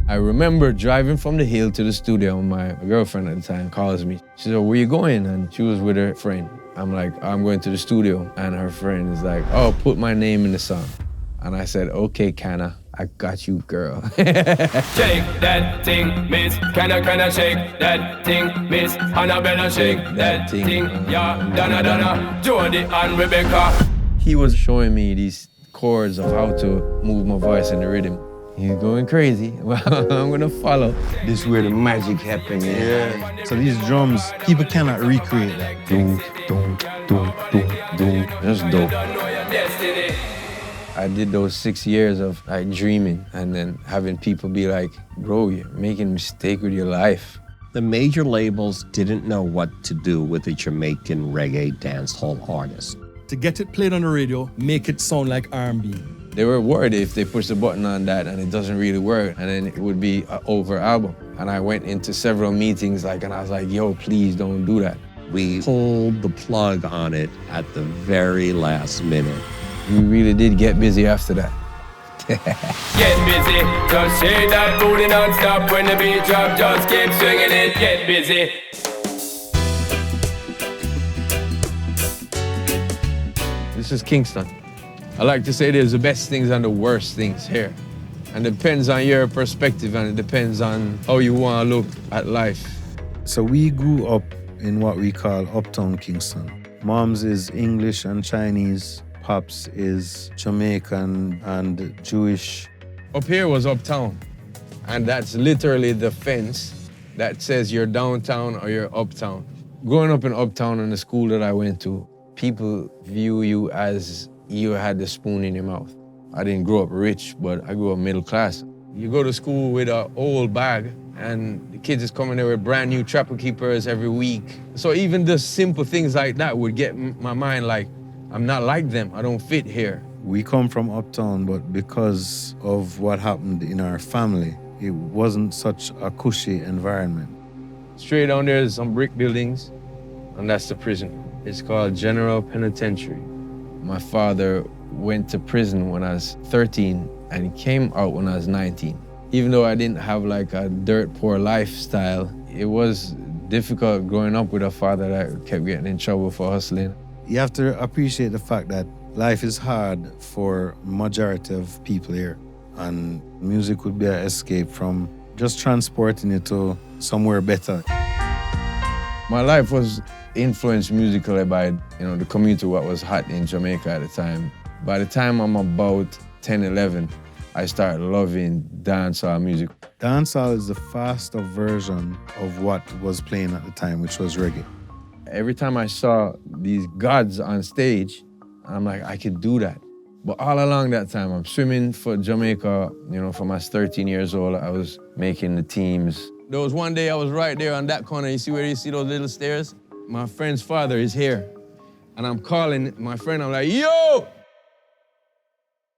I remember driving from the hill to the studio. My girlfriend at the time calls me. She said, where you going? And she was with her friend. I'm like, I'm going to the studio. And her friend is like, oh, put my name in the song. And I said, okay, Canna, I got you, girl. Shake that thing, miss. Can I shake that thing, miss? Annabella, shake that thing. Yeah, Donna, Jody and Rebecca. He was showing me these chords of how to move my voice in the rhythm. He's going crazy. Well, I'm gonna follow. This is where the magic happens. Yeah. So these drums, people cannot recreate that. Doom, doom, doom, doom, doom. That's dope. I did those 6 years of like dreaming and then having people be like, bro, you're making a mistake with your life. The major labels didn't know what to do with a Jamaican reggae dancehall artist. To get it played on the radio, make it sound like R&B. They were worried if they push the button on that and it doesn't really work, and then it would be an over album. And I went into several meetings and I was like, yo, please don't do that. We pulled the plug on it at the very last minute. We really did get busy after that. Get busy, just shake that booty non-stop. When the beat drop, just keep swinging it. Get busy. This is Kingston. I like to say there's the best things and the worst things here. And it depends on your perspective and it depends on how you want to look at life. So we grew up in what we call Uptown Kingston. Mom's is English and Chinese. Pops is Jamaican and Jewish. Up here was Uptown. And that's literally the fence that says you're downtown or you're uptown. Growing up in Uptown in the school that I went to, people view you as you had the spoon in your mouth. I didn't grow up rich, but I grew up middle class. You go to school with an old bag, and the kids is coming there with brand new Trapper Keepers every week. So even the simple things like that would get my mind like, I'm not like them, I don't fit here. We come from Uptown, but because of what happened in our family, it wasn't such a cushy environment. Straight down there is some brick buildings, and that's the prison. It's called General Penitentiary. My father went to prison when I was 13 and he came out when I was 19. Even though I didn't have like a dirt poor lifestyle, it was difficult growing up with a father that kept getting in trouble for hustling. You have to appreciate the fact that life is hard for majority of people here, and music would be an escape from just transporting you to somewhere better. My life was influenced musically by the community, what was hot in Jamaica at the time. By the time I'm about 10, 11, I started loving dancehall music. Dancehall is the faster version of what was playing at the time, which was reggae. Every time I saw these gods on stage, I'm like, I could do that. But all along that time, I'm swimming for Jamaica, from I was 13 years old, I was making the teams. There was one day I was right there on that corner. You see where you see those little stairs? My friend's father is here. And I'm calling my friend, I'm like, yo!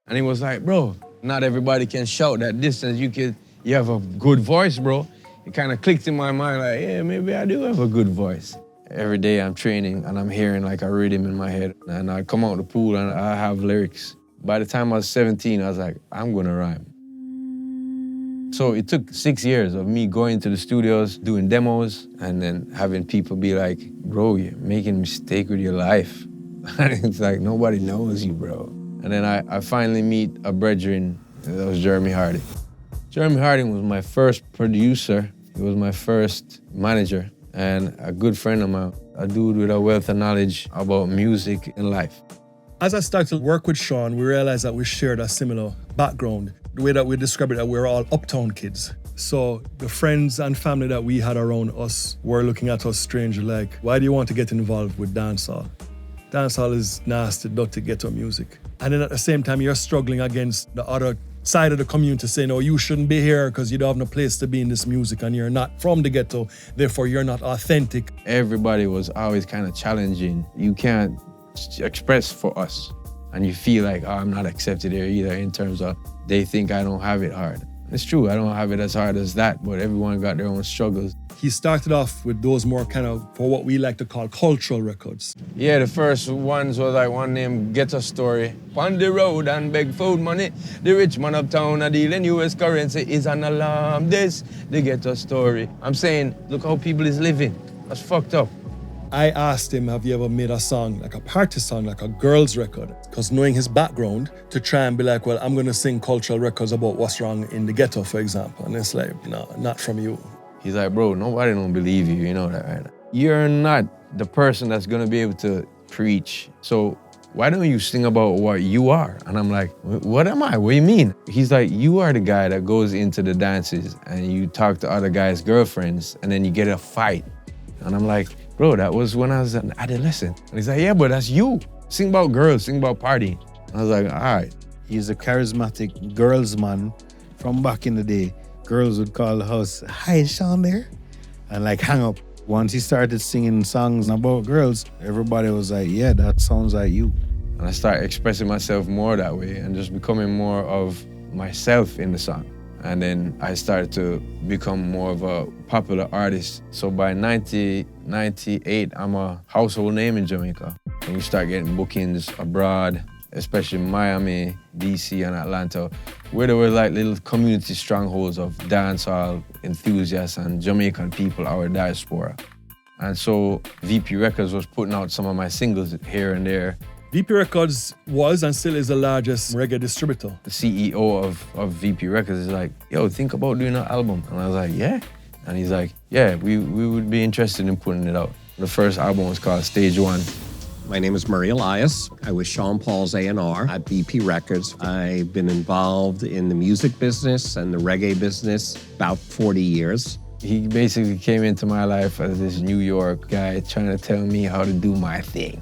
And he was like, bro, not everybody can shout that distance. You have a good voice, bro. It kind of clicked in my mind like, yeah, maybe I do have a good voice. Every day I'm training and I'm hearing like a rhythm in my head. And I come out the pool and I have lyrics. By the time I was 17, I was like, I'm gonna rhyme. So it took 6 years of me going to the studios, doing demos, and then having people be like, bro, you're making a mistake with your life. And it's like, nobody knows you, bro. And then I finally meet a brethren, that was Jeremy Harding. Jeremy Harding was my first producer. He was my first manager and a good friend of mine, a dude with a wealth of knowledge about music and life. As I started to work with Sean, we realized that we shared a similar background. The way that we describe it, that we're all uptown kids. So the friends and family that we had around us were looking at us strangely like, why do you want to get involved with dancehall? Dancehall is nasty, dirty ghetto music. And then at the same time, you're struggling against the other side of the community saying, no, you shouldn't be here because you don't have no place to be in this music and you're not from the ghetto, therefore you're not authentic. Everybody was always kind of challenging. You can't express for us. And you feel like, oh, I'm not accepted here either in terms of they think I don't have it hard. It's true, I don't have it as hard as that, but everyone got their own struggles. He started off with those more kind of, for what we like to call cultural records. Yeah, the first ones was like one named Get a Story. On the road and beg food money. The rich man uptown a deal in US currency is an alarm. This, the Get a Story. I'm saying, look how people is living. That's fucked up. I asked him, have you ever made a song, like a party song, like a girls record? Because knowing his background, to try and be like, well, I'm going to sing cultural records about what's wrong in the ghetto, for example. And it's like, no, not from you. He's like, bro, nobody don't believe you know that, right? You're not the person that's gonna be able to preach. So why don't you sing about what you are? And I'm like, what am I? What do you mean? He's like, you are the guy that goes into the dances and you talk to other guys' girlfriends and then you get a fight. And I'm like, bro, that was when I was an adolescent. And he's like, yeah, but that's you. Sing about girls, sing about partying. I was like, all right. He's a charismatic girls man from back in the day. Girls would call the house, hi, is Sean there? And like hang up. Once he started singing songs about girls, everybody was like, yeah, that sounds like you. And I started expressing myself more that way and just becoming more of myself in the song. And then I started to become more of a popular artist. So by 1998, I'm a household name in Jamaica. And we start getting bookings abroad, especially Miami, DC, and Atlanta, where there were like little community strongholds of dancehall enthusiasts and Jamaican people, our diaspora. And so VP Records was putting out some of my singles here and there. VP Records was and still is the largest reggae distributor. The CEO of VP Records is like, yo, think about doing an album. And I was like, yeah. And he's like, yeah, we would be interested in putting it out. The first album was called Stage One. My name is Murray Elias. I was Sean Paul's A&R at BP Records. I've been involved in the music business and the reggae business about 40 years. He basically came into my life as this New York guy trying to tell me how to do my thing.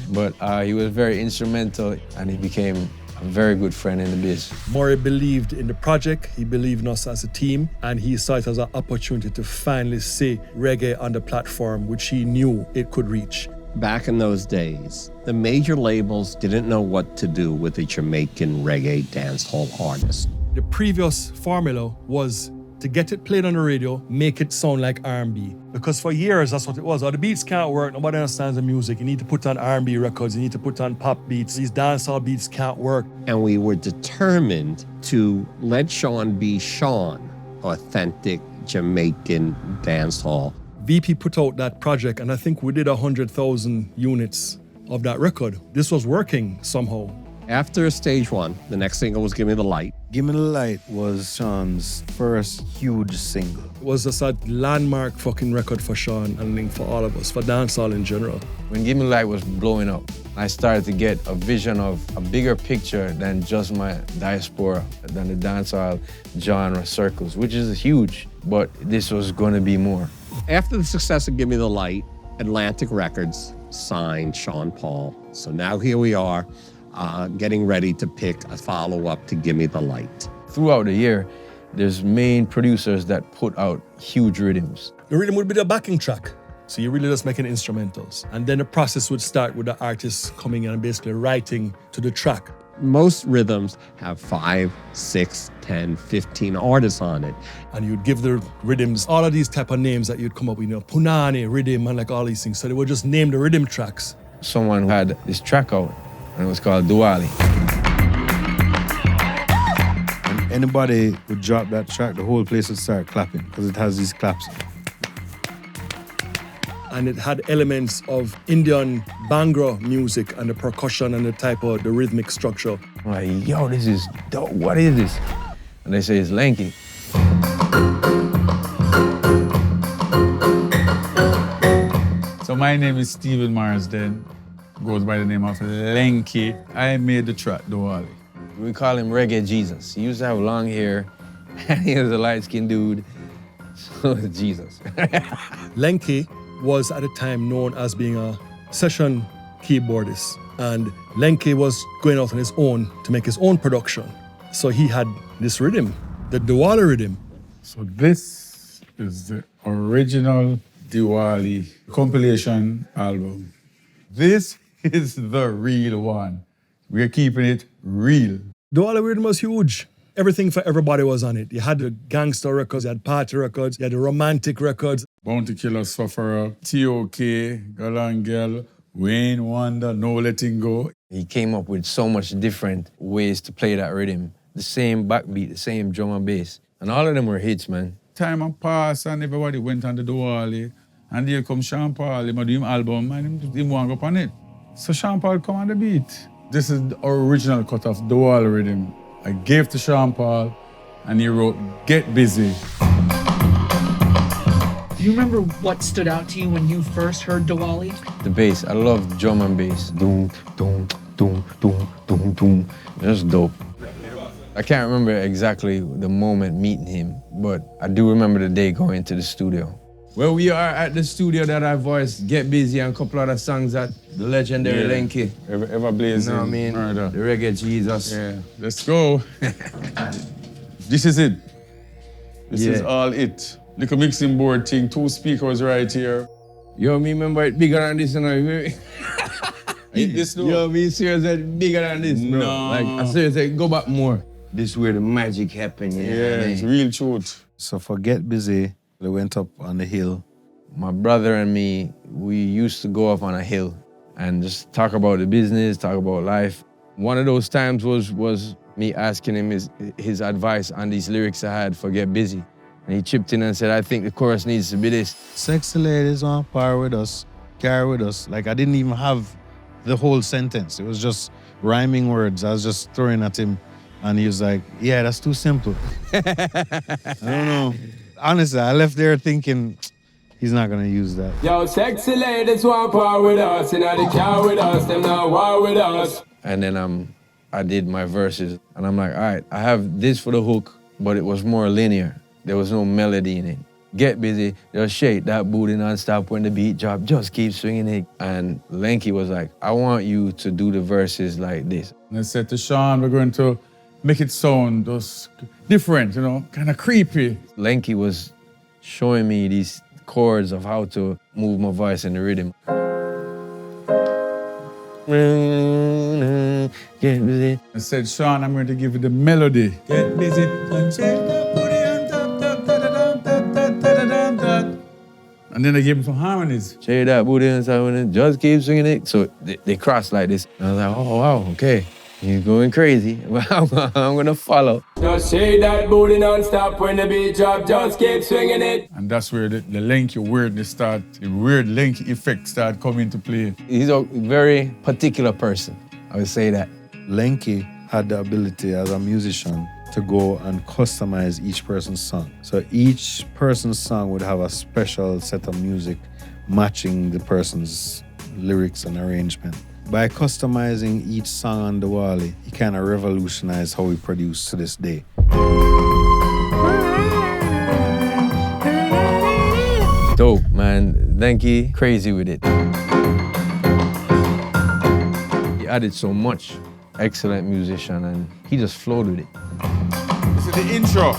But he was very instrumental and he became a very good friend in the biz. Murray believed in the project, he believed in us as a team, and he saw it as an opportunity to finally see reggae on the platform which he knew it could reach. Back in those days, the major labels didn't know what to do with a Jamaican reggae dancehall artist. The previous formula was to get it played on the radio, make it sound like R&B. Because for years, that's what it was. Oh, the beats can't work, nobody understands the music. You need to put on R&B records, you need to put on pop beats. These dancehall beats can't work. And we were determined to let Sean be Sean, authentic Jamaican dancehall. VP put out that project, and I think we did 100,000 units of that record. This was working somehow. After Stage One, the next single was Give Me the Light. Give Me the Light was Sean's first huge single. It was just a landmark fucking record for Sean and I think for all of us, for dancehall in general. When Give Me the Light was blowing up, I started to get a vision of a bigger picture than just my diaspora, than the dancehall genre circles, which is huge, but this was going to be more. After the success of Give Me the Light, Atlantic Records signed Sean Paul. So now here we are, getting ready to pick a follow-up to Give Me the Light. Throughout the year, there's main producers that put out huge rhythms. The rhythm would be the backing track. So you're really just making instrumentals. And then the process would start with the artist coming in and basically writing to the track. Most rhythms have 5, 6, 10, 15 artists on it. And you'd give the rhythms all of these type of names that you'd come up with, Punani, rhythm, and like all these things. So they would just name the rhythm tracks. Someone had this track out, and it was called Diwali. And anybody would drop that track, the whole place would start clapping because it has these claps. and it had elements of Indian Bhangra music and the percussion and the type of the rhythmic structure. I'm like, yo, this is dope. What is this? And they say it's Lanky. So my name is Stephen Marsden, goes by the name of Lanky. I made the track, Diwali. We call him Reggae Jesus. He used to have long hair, and he was a light-skinned dude, so it's Jesus. Lanky was at the time known as being a session keyboardist, and Lanky was going out on his own to make his own production. So he had this rhythm, the Diwali rhythm. So this is the original Diwali compilation album. This is the real one. We're keeping it real. Diwali rhythm was huge. Everything for everybody was on it. You had the gangster records, you had party records, you had the romantic records. Bounty Killer, Sufferer, T.O.K., Galang Girl, Wayne Wonder, No Letting Go. He came up with so much different ways to play that rhythm. The same backbeat, the same drum and bass. And all of them were hits, man. Time and pass and everybody went on the Diwali. And here come Sean Paul, he do him album and he want to go on it. So Sean Paul come on the beat. This is the original cut of Diwali rhythm. I gave to Sean Paul and he wrote Get Busy. Do you remember what stood out to you when you first heard Diwali? The bass, I love drum and bass. Doom, doom, doom, doom, doom, doom. That's dope. I can't remember exactly the moment meeting him, but I do remember the day going to the studio. Well, we are at the studio that I voiced Get Busy and a couple other songs that the legendary Lenky. Ever blazing. You know what I mean? Murder. The reggae Jesus. Yeah, let's go. This is it. This is Yeah. all it. Little mixing board thing, 2 speakers right here. Yo, me remember it bigger than this, you know. This though. Yo, me serious, it bigger than this, bro. No. Like, I seriously, go back more. This is where the magic happened, you know what I Yeah, mean? it's real truth. So for Get Busy, they went up on the hill. My brother and me, we used to go up on a hill and just talk about the business, talk about life. One of those times was me asking him his advice on these lyrics I had for Get Busy. And he chipped in and said, I think the chorus needs to be this. Sexy ladies on par with us, carry with us. Like I didn't even have the whole sentence. It was just rhyming words. I was just throwing at him and he was like, yeah, that's too simple. I don't know. Honestly, I left there thinking, he's not gonna use that. Yo, sexy ladies want part with us, you know, they car with us, them not war with us. And then I did my verses and I'm like, all right, I have this for the hook, but it was more linear. There was no melody in it. Get busy, just shake that booty non-stop when the beat drop, just keep swinging it. And Lenky was like, I want you to do the verses like this. And I said to Sean, we're going to make it sound just different, you know, kind of creepy. Lenky was showing me these chords of how to move my voice in the rhythm. Get busy. I said, Sean, I'm going to give you the melody. Get busy and shake that booty on top, top, da-da-dum. And then I gave him some harmonies. Shake that booty and just keep swinging it. So they cross like this. And I was like, oh, wow, okay. He's going crazy. I'm gonna follow. Just shake that booty non-stop when the beat drop, just keep swinging it. And that's where the Lenky weirdness start, the weird Lenky effect start coming into play. He's a very particular person. I would say that. Lenky had the ability as a musician to go and customize each person's song. So each person's song would have a special set of music matching the person's lyrics and arrangement. By customizing each song on Diwali, he kind of revolutionized how we produce to this day. Dope, man. Lenky, crazy with it. He added so much. Excellent musician, and he just flowed with it. This is the intro.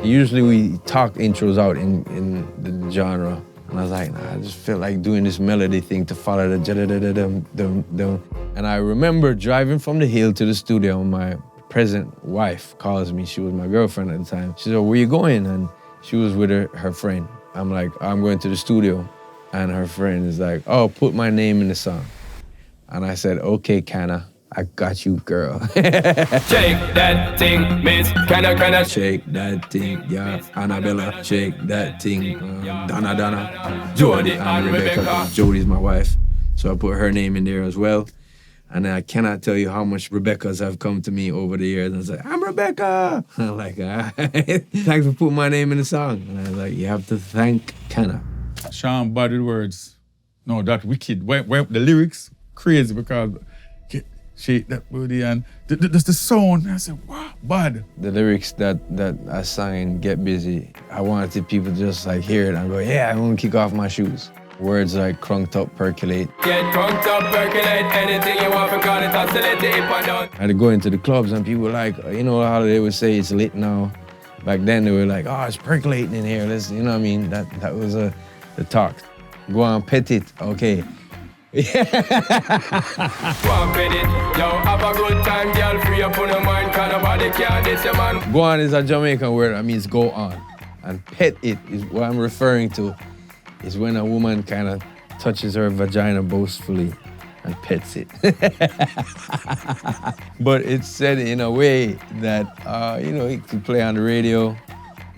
Usually we talk intros out in the genre. And I was like, nah, I just felt like doing this melody thing to follow the da-da-da-da-dum-dum-dum. And I remember driving from the hill to the studio, and my present wife calls me. She was my girlfriend at the time. She said, where you going? And she was with her friend. I'm like, I'm going to the studio. And her friend is like, oh, put my name in the song. And I said, okay, Canna, I got you, girl. Shake that thing, miss, kinda. Shake that thing, yeah, Annabella. Shake that thing, Donna. Jody and Rebecca. Jody's my wife, so I put her name in there as well. And I cannot tell you how much Rebecca's have come to me over the years. And I was like, I'm Rebecca. I'm like, all right. Thanks for putting my name in the song. And I was like, you have to thank Canna. Sean bad with words. No, that wicked. When the lyrics, crazy because shake that booty and that's the sound. I said, wow, bad. The lyrics that I sang in Get Busy, I wanted people to just like hear it and go, yeah, I want to kick off my shoes. Words like crunked up, percolate. Get crunked up, percolate, anything you want, because it's oscillate the hip and down. I had to go into the clubs and people were like, you know how they would say it's lit now. Back then they were like, oh, it's percolating in here. Let's, you know what I mean? That was the talk. Go on, pet it, okay. Go on, credit. Yo, have a good time, girl. Free up on your mind, cause nobody can this, your man. Go on is a Jamaican word that means go on. And pet it is what I'm referring to, is when a woman kind of touches her vagina boastfully and pets it. But it's said in a way that, it can play on the radio.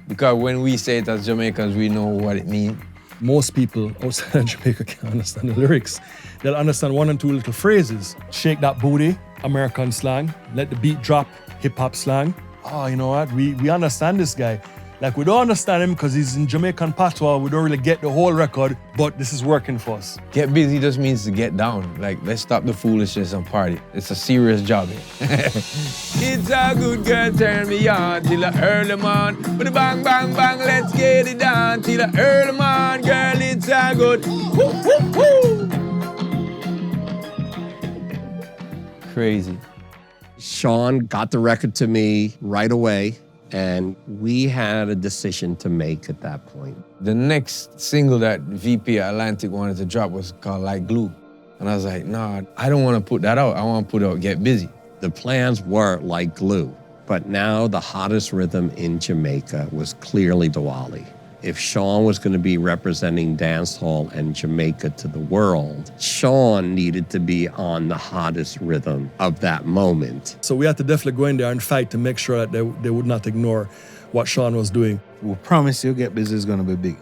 Because when we say it as Jamaicans, we know what it means. Most people outside of Jamaica can't understand the lyrics. They'll understand one and two little phrases. Shake that booty, American slang. Let the beat drop, hip-hop slang. Oh, you know what? We understand this guy. Like, we don't understand him because he's in Jamaican patois. We don't really get the whole record, but this is working for us. Get busy just means to get down. Like, let's stop the foolishness and party. It's a serious job here. It's a good girl, turn me on till the early morn. With a bang, bang, bang, let's get it down till the early morn. Girl, it's a good woo, woo, woo. Crazy. Sean got the record to me right away, and we had a decision to make at that point. The next single that VP Atlantic wanted to drop was called Like Glue. And I was like, nah, I don't want to put that out. I want to put out Get Busy. The plans were Like Glue, but now the hottest rhythm in Jamaica was clearly Diwali. If Sean was going to be representing dancehall and Jamaica to the world, Sean needed to be on the hottest rhythm of that moment. So we had to definitely go in there and fight to make sure that they would not ignore what Sean was doing. We promise you Get Busy is going to be big.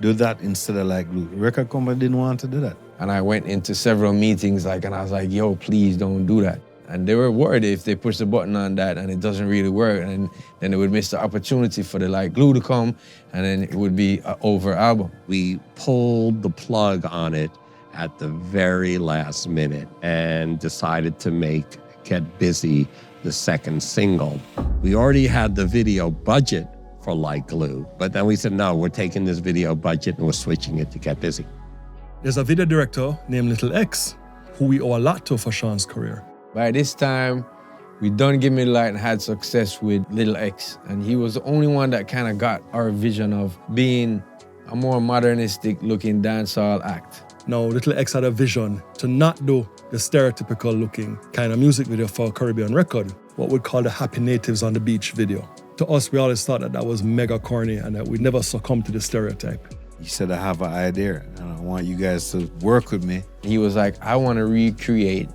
Do that instead of Like Glue. The record company didn't want to do that. And I went into several meetings and I was like, yo, please don't do that. And they were worried if they push the button on that and it doesn't really work, and then they would miss the opportunity for the Like Glue to come, and then it would be an over album. We pulled the plug on it at the very last minute and decided to make Get Busy the second single. We already had the video budget for Like Glue, but then we said, no, we're taking this video budget and we're switching it to Get Busy. There's a video director named Little X, who we owe a lot to for Sean's career. By this time, we done Give Me the Light and had success with Little X. And he was the only one that kind of got our vision of being a more modernistic looking dancehall act. Now, Little X had a vision to not do the stereotypical looking kind of music video for a Caribbean record, what we'd call the Happy Natives on the Beach video. To us, we always thought that was mega corny and that we'd never succumb to the stereotype. He said, I have an idea and I want you guys to work with me. He was like, I want to recreate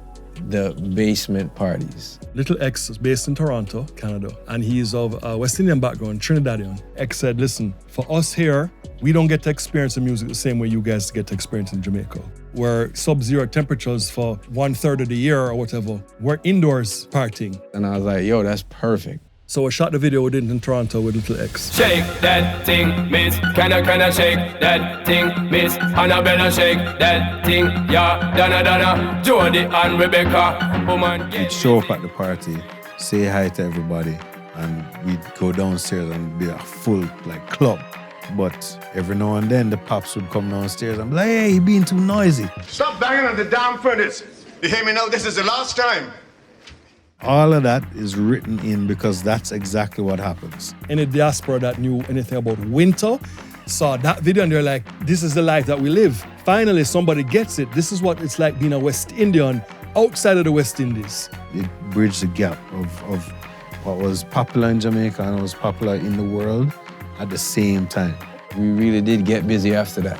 the basement parties. Little X is based in Toronto, Canada, and he's of West Indian background, Trinidadian. X said, listen, for us here, we don't get to experience the music the same way you guys get to experience in Jamaica, where sub-zero temperatures for 1/3 of the year or whatever. We're indoors partying. And I was like, yo, that's perfect. So I shot the video we did in Toronto with Little X. Shake that thing, miss. Can I shake that thing, miss? Annabella, shake that thing, yeah. Donna, Jody and Rebecca. Woman, We'd show up at the party, say hi to everybody, and we'd go downstairs and be a full club. But every now and then the pops would come downstairs and be like, hey, you're being too noisy. Stop banging on the damn furnace. You hear me now? This is the last time. All of that is written in because that's exactly what happens. Any diaspora that knew anything about winter saw that video and they're like, this is the life that we live. Finally, somebody gets it. This is what it's like being a West Indian outside of the West Indies. It bridged the gap of what was popular in Jamaica and what was popular in the world at the same time. We really did get busy after that.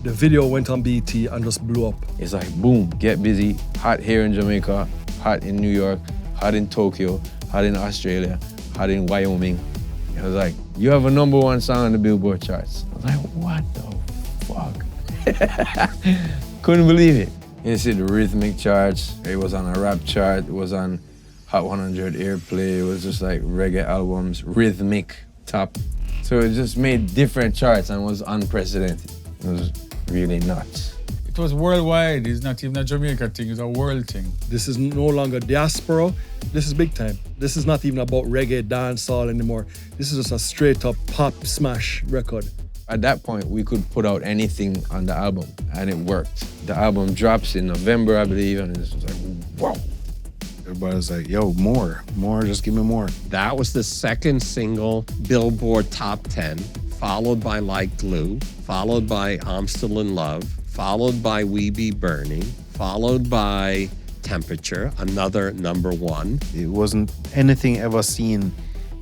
The video went on BET and just blew up. It's like, boom, Get Busy, hot here in Jamaica, hot in New York, hot in Tokyo, hot in Australia, hot in Wyoming. It was like, you have a #1 song on the Billboard charts. I was like, what the fuck? Couldn't believe it. You see the rhythmic charts, it was on a rap chart, it was on Hot 100 Airplay, it was just like reggae albums, rhythmic top. So it just made different charts and was unprecedented. It was really nuts. It was worldwide. It's not even a Jamaica thing, it's a world thing. This is no longer diaspora. This is big time. This is not even about reggae dancehall anymore. This is just a straight up pop smash record. At that point, we could put out anything on the album, and it worked. The album drops in November, I believe, and it was like, whoa. Everybody was like, yo, more, just give me more. That was the second single Billboard Top 10, followed by Like Glue, followed by I'm Still in Love, followed by We Be Burning, followed by Temperature, another number one. It wasn't anything ever seen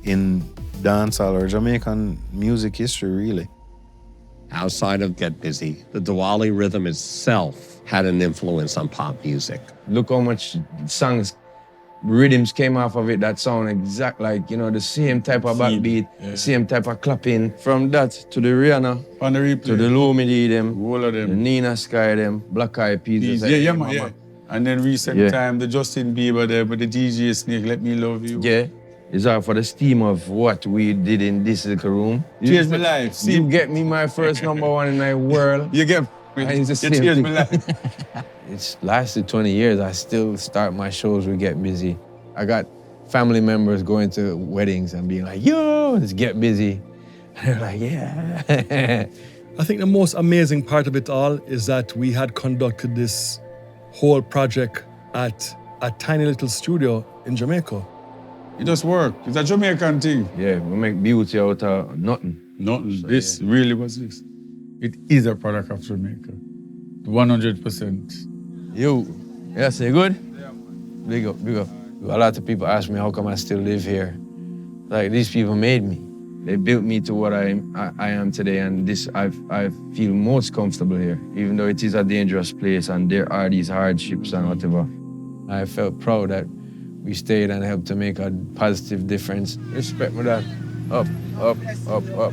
in dancehall or Jamaican music history, really. Outside of Get Busy, the Diwali rhythm itself had an influence on pop music. Look how much songs, rhythms came off of it that sound exact like, you know, the same type of backbeat, the same type of clapping. From that to the Rihanna, On the replay. to the Lumidi them, All of the them. Nina Sky them, Black Eyed Peas. Yeah, man, yeah. And then recent Yeah. time, the Justin Bieber there, but the DJ Snake, Let Me Love You. Yeah. It's all for the steam of what we did in this little room. Changed my life. See, You get me my first number one in the world. you get And it's the you same changed thing. my life. It's lasted 20 years. I still start my shows with Get Busy. I got family members going to weddings and being like, yo, let's get busy. And they're like, yeah. I think the most amazing part of it all is that we had conducted this whole project at a tiny little studio in Jamaica. It just worked. It's a Jamaican thing. Yeah, we make beauty out of nothing. Nothing. This really was this. It is a product of Jamaica. 100%. You, yeah, say good? Yeah. Big up, big up. A lot of people ask me how come I still live here. Like, these people made me. They built me to what I am today, and this I feel most comfortable here, even though it is a dangerous place and there are these hardships and whatever. I felt proud that we stayed and helped to make a positive difference. Respect me that. Up, up, up, up.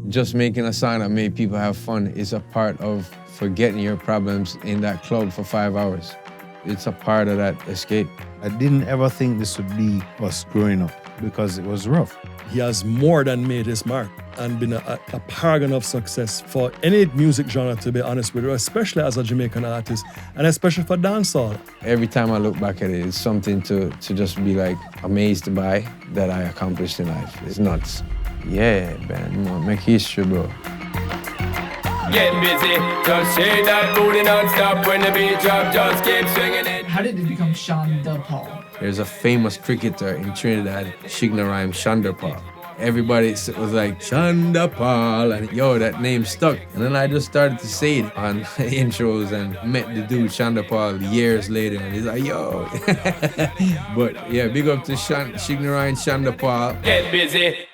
Just making a song that made people have fun is a part of forgetting your problems in that club for 5 hours. It's a part of that escape. I didn't ever think this would be us growing up because it was rough. He has more than made his mark and been a paragon of success for any music genre, to be honest with you, especially as a Jamaican artist, and especially for dancehall. Every time I look back at it, it's something to just be like amazed by that I accomplished in life. It's nuts. Yeah, man, you know, make history, bro. Get busy, just shake that booty non-stop. When the beat drop, just keep swinging it. How did it become Shonda Paul? There's a famous cricketer in Trinidad, Shigna Rhyme Shonda Paul. Everybody was like, Shonda Paul, and yo, that name stuck. And then I just started to say it on intros and met the dude, Shonda Paul, years later, and he's like, yo. But yeah, big up to Shigna Rhyme Shonda Paul. Get busy.